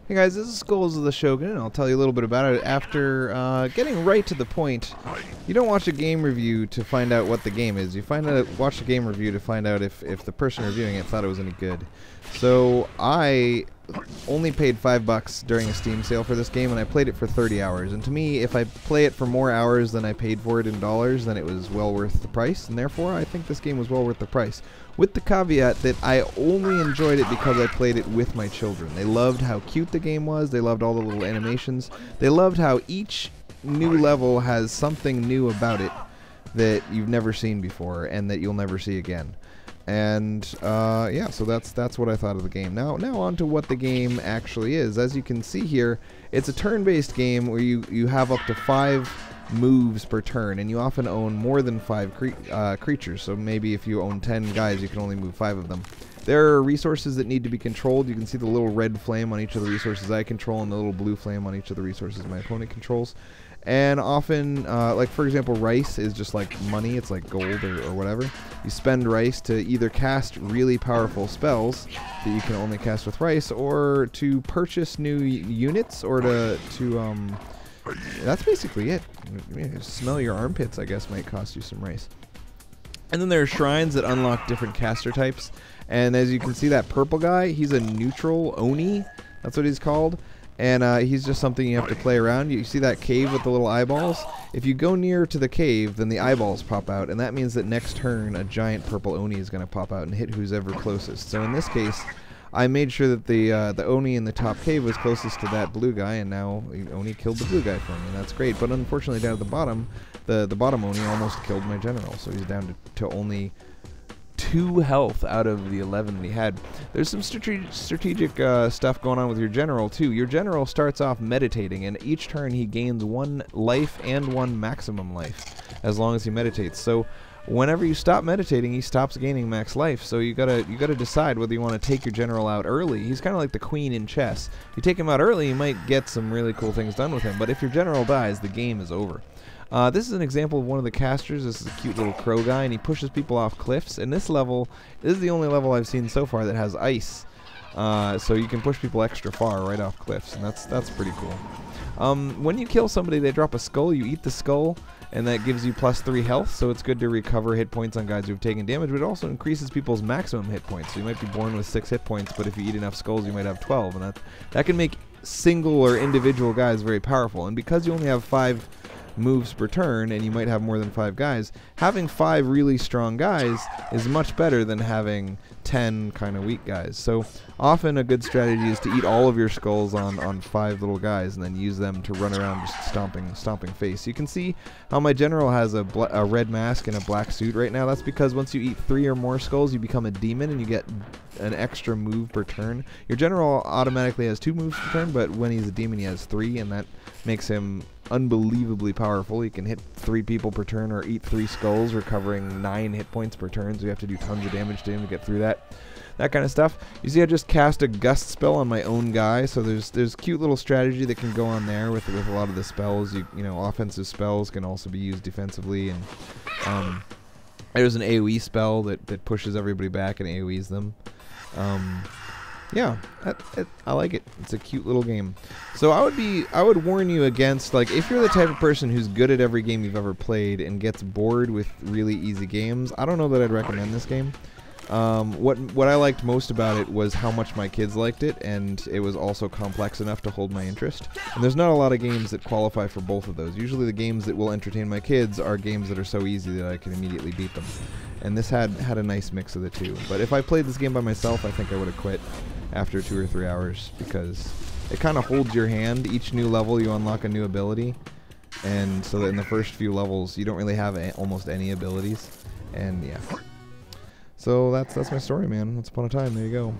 Hey guys, this is Skulls of the Shogun, and I'll tell you a little bit about it after getting right to the point. You don't watch a game review to find out what the game is. You watch a game review to find out if the person reviewing it thought it was any good. So I only paid $5 during a Steam sale for this game, and I played it for 30 hours. And to me, if I play it for more hours than I paid for it in dollars, then it was well worth the price, and therefore I think this game was well worth the price. With the caveat that I only enjoyed it because I played it with my children. They loved how cute the game was, they loved all the little animations, they loved how each new level has something new about it that you've never seen before and that you'll never see again. And yeah, so that's what I thought of the game. Now on to what the game actually is. As you can see here, it's a turn-based game where you have up to 5 moves per turn, and you often own more than 5 creatures. So maybe if you own 10 guys, you can only move 5 of them. There are resources that need to be controlled. You can see the little red flame on each of the resources I control and the little blue flame on each of the resources my opponent controls. And often, like for example, rice is just like money. It's like gold or whatever. You spend rice to either cast really powerful spells that you can only cast with rice, or to purchase new units, or to that's basically it. Smell your armpits, I guess, might cost you some rice. And then there are shrines that unlock different caster types. And as you can see, that purple guy, he's a neutral Oni. That's what he's called. And he's just something you have to play around. You see that cave with the little eyeballs? If you go near to the cave, then the eyeballs pop out. And that means that next turn, a giant purple Oni is going to pop out and hit who's ever closest. So in this case, I made sure that the Oni in the top cave was closest to that blue guy, and now Oni killed the blue guy for me, and that's great. But unfortunately, down at the bottom, the bottom Oni almost killed my general, so he's down to only 2 health out of the 11 that he had. There's some strategic stuff going on with your general, too. Your general starts off meditating, and each turn he gains 1 life and 1 maximum life, as long as he meditates. So whenever you stop meditating, he stops gaining max life. So you gotta decide whether you want to take your general out early. He's kind of like the queen in chess. If you take him out early, you might get some really cool things done with him. But if your general dies, the game is over. This is an example of one of the casters. This is a cute little crow guy, and he pushes people off cliffs. And this is the only level I've seen so far that has ice. So you can push people extra far right off cliffs, and that's pretty cool. When you kill somebody, they drop a skull. You eat the skull, and that gives you +3 health, so it's good to recover hit points on guys who've taken damage, but it also increases people's maximum hit points. So you might be born with 6 hit points, but if you eat enough skulls, you might have 12, and that can make single or individual guys very powerful. And because you only have 5 moves per turn, and you might have more than 5 guys, having 5 really strong guys is much better than having 10 kind of weak guys. So often a good strategy is to eat all of your skulls on 5 little guys, and then use them to run around just stomping face. You can see how my general has a red mask and a black suit right now. That's because once you eat 3 or more skulls, you become a demon, and you get an extra move per turn. Your general automatically has 2 moves per turn, but when he's a demon, he has 3, and that makes him unbelievably powerful. He can hit 3 people per turn or eat 3 skulls, recovering 9 hit points per turn, so you have to do tons of damage to him to get through that kind of stuff. You see I just cast a gust spell on my own guy, so there's cute little strategy that can go on there with a lot of the spells. You know, offensive spells can also be used defensively, and there's an AoE spell that pushes everybody back and AoEs them. Yeah, I like it. It's a cute little game. So I would warn you against, like, if you're the type of person who's good at every game you've ever played and gets bored with really easy games, I don't know that I'd recommend this game. What I liked most about it was how much my kids liked it, and it was also complex enough to hold my interest. And there's not a lot of games that qualify for both of those. Usually the games that will entertain my kids are games that are so easy that I can immediately beat them. And this had a nice mix of the two. But if I played this game by myself, I think I would have quit after 2 or 3 hours, because it kind of holds your hand. Each new level you unlock a new ability, and so that in the first few levels you don't really have almost any abilities. And yeah, so that's my story, man. Once upon a time, there you go.